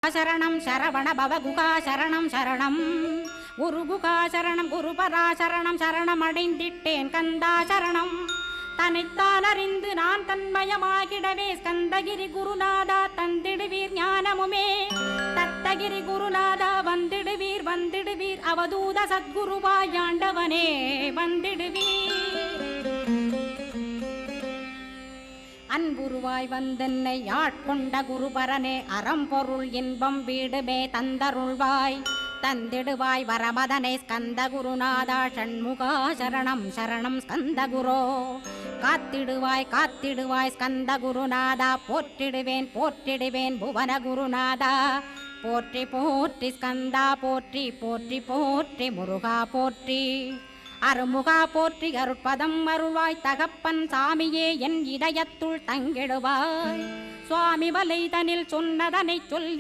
சரணம் சரவண பவ குகா சரணம் சரணம் குரு குகா சரணம் குரு பரா சரணம் சரணம் அடைந்திட்டேன் கந்தா சரணம் தன்னைத்தான் அறிந்து நான் தன்மயமாகிடவே ஸ்கந்தகிரி குருநாதா தந்திடுவீர் ஞானமுமே தத்தகிரி குருநாதா வந்திடுவீர் வந்திடுவீர் அவதூத சத்குருவாயாண்டவனே வந்திடுவீர் அன்புருவாய் வந்தென்னை ஆட்கொண்ட குருபரனே அறம்பொருள் இன்பம் வீடுமே தந்தருள்வாய் தந்திடுவாய் வரமதனை ஸ்கந்த குருநாதா ஷண்முகா சரணம் சரணம் ஸ்கந்த குரோ காத்திடுவாய் காத்திடுவாய் ஸ்கந்த குருநாதா போற்றிடுவேன் போற்றிடுவேன் புவன குருநாதா போற்றி போற்றி ஸ்கந்தா போற்றி போற்றி போற்றி முருகா போற்றி அருமுகா போற்றி அருட்பதம் அருள்வாய் தகப்பன் சாமியே என் இதயத்துள் தங்கிடுவாய் சுவாமி வலைதனில் சொன்னதனை சொல்லி